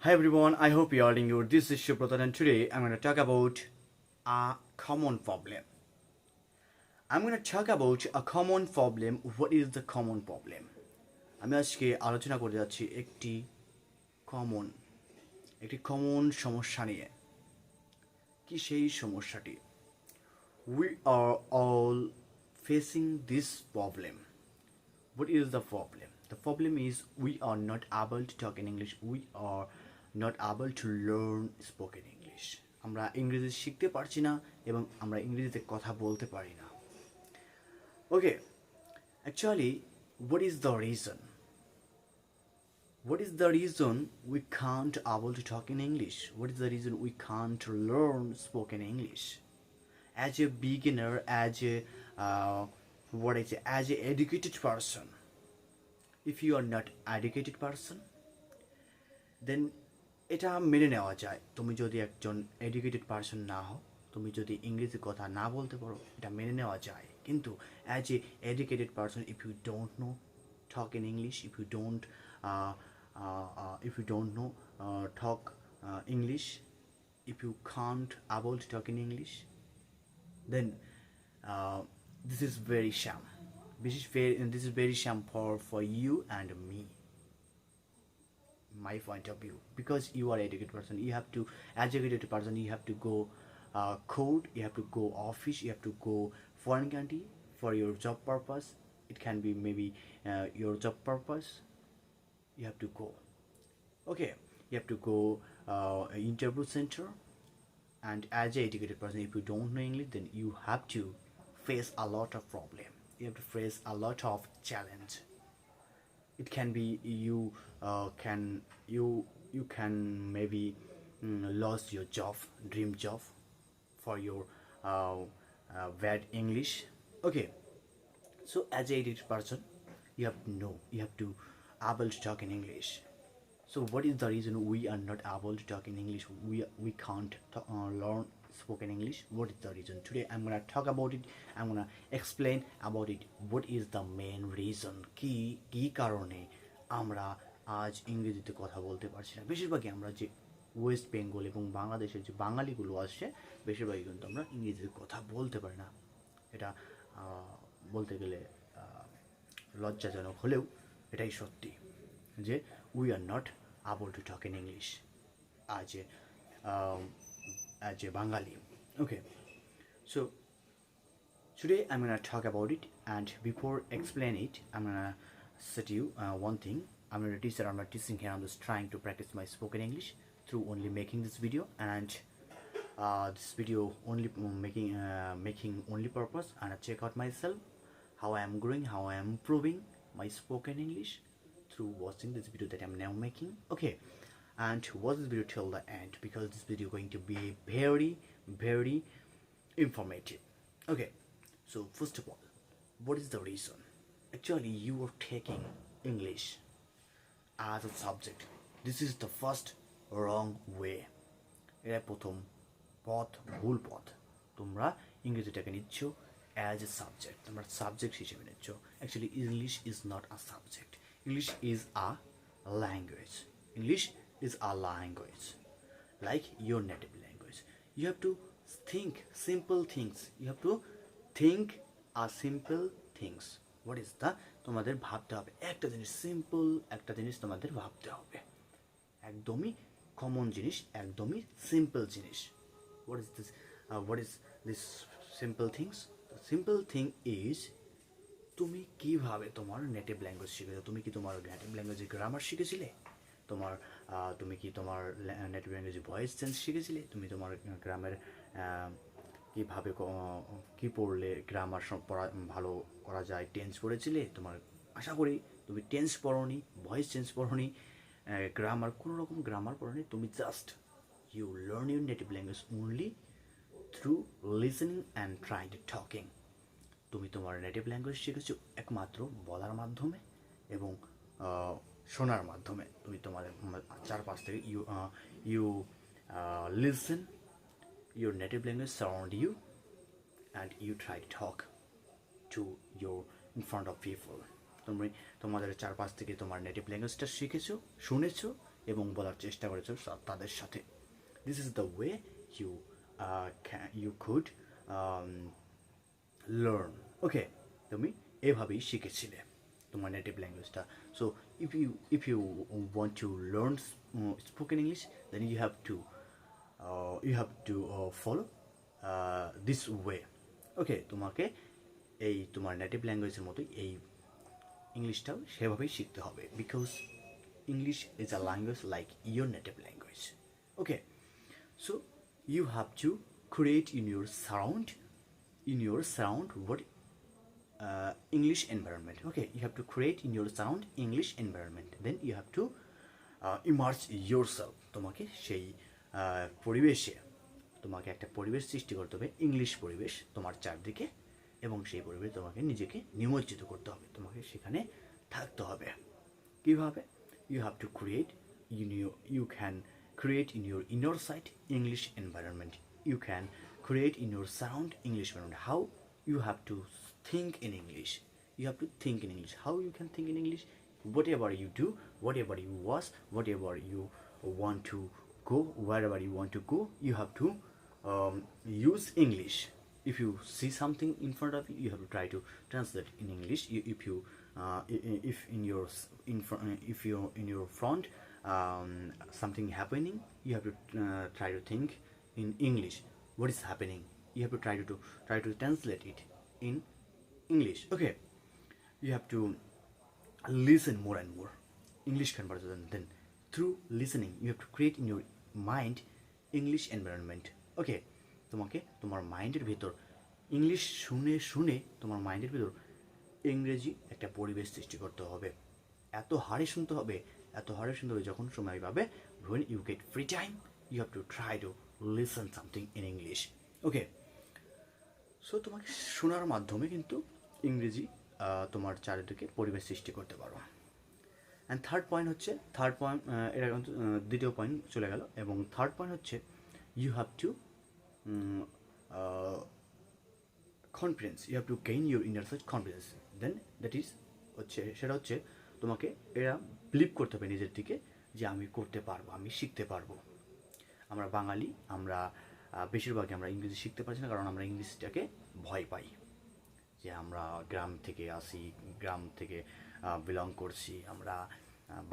Hi everyone, I hope you are doing good. This is Shubhrata and today I'm going to talk about a common problem. I'm going to talk about a common problem. What is the common problem? আমি আজকে আলোচনা করতে যাচ্ছি common একটি common সমস্যা নিয়ে। কি সেই সমস্যাটি? We are all facing this problem. What is the problem? The problem is we are not able to talk in English. We are not able to learn spoken English. আমরা ইংরেজি শিখতে পারছি না এবং আমরা ইংরেজিতে কথা বলতে পারি না। Okay, actually, what is the reason? What is the reason we can't able to talk in English? What is the reason we can't learn spoken English? As a beginner, as a as a educated person, if you are not educated person, then এটা মেনে নেওয়া যায়। তুমি যদি একজন educated person না হও, তুমি যদি ইংরেজি কথা না বলতে পারো, এটা মেনে নেওয়া যায়। কিন্তু as a educated person, if you don't know talk in English, if you don't know talk English, if you can't able to talk in English, then this is very sham. This is very sham for you and me. My point of view, because you are educated person, you have to educated person, you have to go court, you have to go office, you have to go foreign country for your job purpose. It can be maybe your job purpose. You have to go. Okay, you have to go interview center, and as a educated person, if you don't know English, then you have to face a lot of problem. You have to face a lot of challenge. It can be you can maybe lose your job, dream job, for your bad English. Okay, so as a educated person, you have to know, you have to able to talk in English. So what is the reason we are not able to talk in English? We can't learn spoken English. What is the reason? Today I'm gonna talk about it. I'm gonna explain about it. What is the main reason? কি কারণে আমরা আজ ইংরেজিতে কথা বলতে পারছি না? বেশিরভাগই আমরা যে ওয়েস্ট বেঙ্গল এবং বাংলাদেশের যে বাঙালিগুলো আসছে, বেশিরভাগই কিন্তু আমরা ইংরেজিতে কথা বলতে পারি না। এটা বলতে গেলে লজ্জাজনক হলেও এটাই সত্যি যে we are not able to talk in English as a Bengali. Okay, so today I'm gonna talk about it, and before explain it, I'm gonna set you one thing. I'm not a teacher, I'm not teaching here, I'm just trying to practice my spoken English through only making this video, and this video only making only purpose, and I check out myself how I am growing, how I am improving my spoken English through watching this video that I'm now making. Okay, and watch this video till the end, because this video is going to be very informative. Okay, so first of all, what is the reason? Actually, you are taking English as a subject. This is the first wrong way. এটা প্রথম পথ, ভুল পথ। তোমরা ইংরেজিটাকে নিচ্ছ as a subject, তোমরা subject হিসেবে নিচ্ছ। Actually English is not a subject. English is a language. English is a language, like your native language. You have to think simple things. You have to think a simple things. What is the? তোমাদের ভাবতে হবে একটা জিনিস, simple একটা জিনিস তোমাদের ভাবতে হবে, একদমই কমন জিনিস, একদমই সিম্পল জিনিস। What is this simple things? The simple thing is, তুমি কিভাবে তোমার নেটিভ ল্যাঙ্গুয়েজ শিখেছো? তুমি কি তোমার নেটিভ ল্যাঙ্গুয়েজে গ্রামার শিখেছিলে? তুমি কি তোমার নেটিভ ল্যাঙ্গুয়েজে ভয়েস চেঞ্জ শিখেছিলে? তুমি তোমার গ্রামের কীভাবে কী পড়লে গ্রামার ভালো করা যায় টেন্স পড়েছিলে? তোমার আশা করি তুমি টেন্স পড়োনি, ভয়েস চেঞ্জ পড়োনি, গ্রামার কোনো রকম গ্রামার পড়োনি। তুমি just you learn your native language only through listening and trying to talking. তুমি তোমার নেটিভ ল্যাঙ্গুয়েজ শিখেছো একমাত্র বলার মাধ্যমে এবং শোনার মাধ্যমে। তুমি তোমার চারপাশ থেকে you listen your native language surround you, and you try to talk to your in front of people. তুমি তোমাদের চারপাশ থেকে তোমার নেটিভ ল্যাঙ্গুয়েজটা শিখেছো, শুনেছো এবং বলার চেষ্টা করেছো তাদের সাথে। This is the way you you could learn. Okay, তুমি এভাবেই শিখেছিলে তোমার নেটিভ ল্যাঙ্গুয়েজটা। So if you want to learn spoken English, then you have to follow this way. Okay, তোমাকে এই তোমার নেটিভ ল্যাঙ্গুয়েজের মতোই এই ইংলিশটাও সেভাবেই শিখতে হবে, because English is a language like your native language. Okay, so you have to create in your surround what English environment. Okay, you have to create in your surround English environment, then you have to immerse yourself. তোমাকে সেই পরিবেশে তোমাকে একটা পরিবেশ সৃষ্টি করতে হবে, English পরিবেশ তোমার চারদিকে, এবং সেই পরিবেশে তোমাকে নিজেকে নিমজ্জিত করতে হবে, তোমাকে সেখানে থাকতে হবে। কীভাবে? You have to create, you can create in your inner sight English environment. You can create in your surround English environment. How? You have to think in English. You have to think in English. How you can think in English? Whatever you do, whatever you watch, whatever you want to go, wherever you want to go, you have to use English. If you see something in front of you, you have to try to translate in English. If you're in your front something happening, you have to try to think in English. What is happening? You have to try to translate it in English. Okay, you have to listen more and more English conversation. Then through listening, you have to create in your mind English environment. Okay, তোমাকে তোমার মাইন্ডের ভিতর English শুনে শুনে তোমার মাইন্ডের ভিতর ইংরেজি একটা পরিবেশ সৃষ্টি করতে হবে। এত হারে শুনতে হবে যখন সময় পাবে, when you get free time, you have to try to listen something in English. Okay, so তোমাকে শোনার মাধ্যমে কিন্তু ইংরেজি তোমার চারিদিকে পরিবেশ সৃষ্টি করতে পারো। অ্যান্ড থার্ড পয়েন্ট এটা কিন্তু দ্বিতীয় পয়েন্ট চলে গেল, এবং থার্ড পয়েন্ট হচ্ছে you have to confidence. You have to gain your inner self confidence. Then that is সেটা হচ্ছে তোমাকে এরা বিলিভ করতে হবে নিজের দিকে যে আমি করতে পারবো, আমি শিখতে পারবো। আমরা বাঙালি, আমরা বেশিরভাগই আমরা ইংরেজি শিখতে পারছি না, কারণ আমরা ইংলিশটাকে ভয় পাই, যে আমরা গ্রাম থেকে আসি, গ্রাম থেকে বিলং করছি, আমরা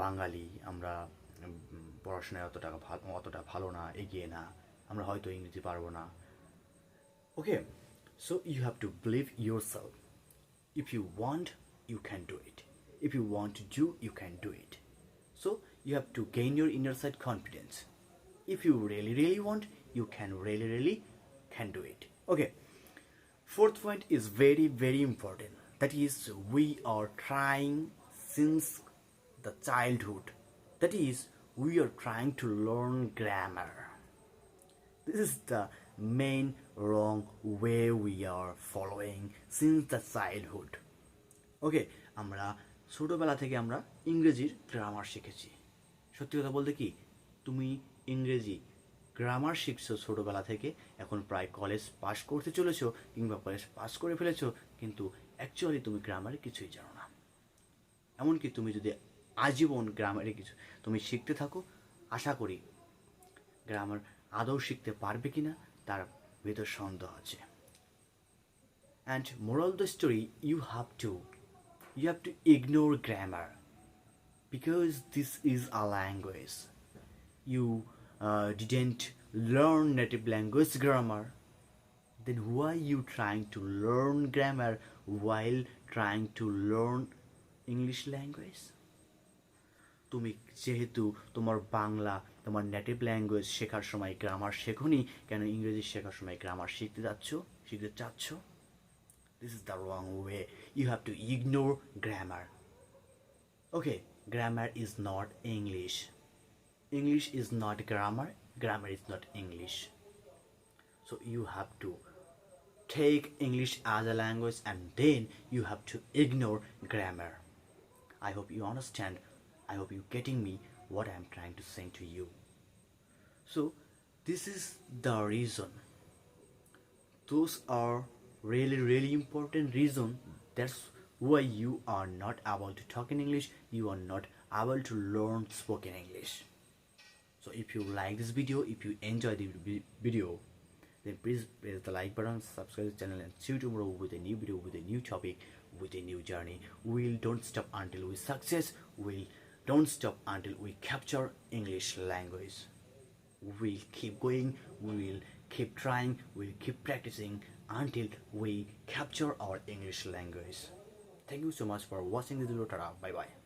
বাঙালি, আমরা পড়াশোনায় অতটা ভালো না, এগিয়ে না, আমরা হয়তো ইংরেজি পারবো না। ওকে, so you have to believe yourself. If you want, you can do it. If you want to do, you can do it. So you have to gain your inner side confidence. If you really want, you can really can do it. Okay, fourth point is very important. That is, we are trying since the childhood. That is, we are trying to learn grammar. This is the main wrong way we are following since the childhood. ওকে, আমরা ছোটোবেলা থেকে আমরা ইংরেজির grammar শিখেছি। সত্যি কথা বলতে কি, তুমি ইংরেজি গ্রামার শিখছো ছোটোবেলা থেকে, এখন প্রায় কলেজ পাস করতে চলেছো কিংবা কলেজ পাস করে ফেলেছো, কিন্তু অ্যাকচুয়ালি তুমি গ্রামারে কিছুই জানো না। এমনকি তুমি যদি আজীবন গ্রামারে কিছু তুমি শিখতে থাকো, আশা করি গ্রামার আদৌ শিখতে পারবে কিনা তার ভিতর সন্দেহ আছে। And moral the story, you have to ignore grammar, because this is a language. You didn't learn native language grammar, then why you trying to learn grammar while trying to learn English language? তুমি যেহেতু তোমার বাংলা, তোমার native language শেখার সময় grammar শেখোনি, কেন ইংরেজি শেখার সময় গ্রামার শিখতে চাচ্ছ? This is the wrong way. You have to ignore grammar. Okay, grammar is not English. English is not grammar. Grammar is not English. So you have to take English as a language, and then you have to ignore grammar. I hope you understand. I hope you're getting me what I'm trying to say to you. So this is the reason. Those are really important reason. That's why you are not able to talk in English. You are not able to learn spoken English. So if you like this video, if you enjoy the video, then please press the like button, subscribe the channel, and see you tomorrow with a new video, with a new topic, with a new journey. We'll don't stop until we success. We'll don't stop until we capture English language. We'll keep going, we'll keep trying, we'll keep practicing until we capture our English language. Thank you so much for watching this video. Bye bye.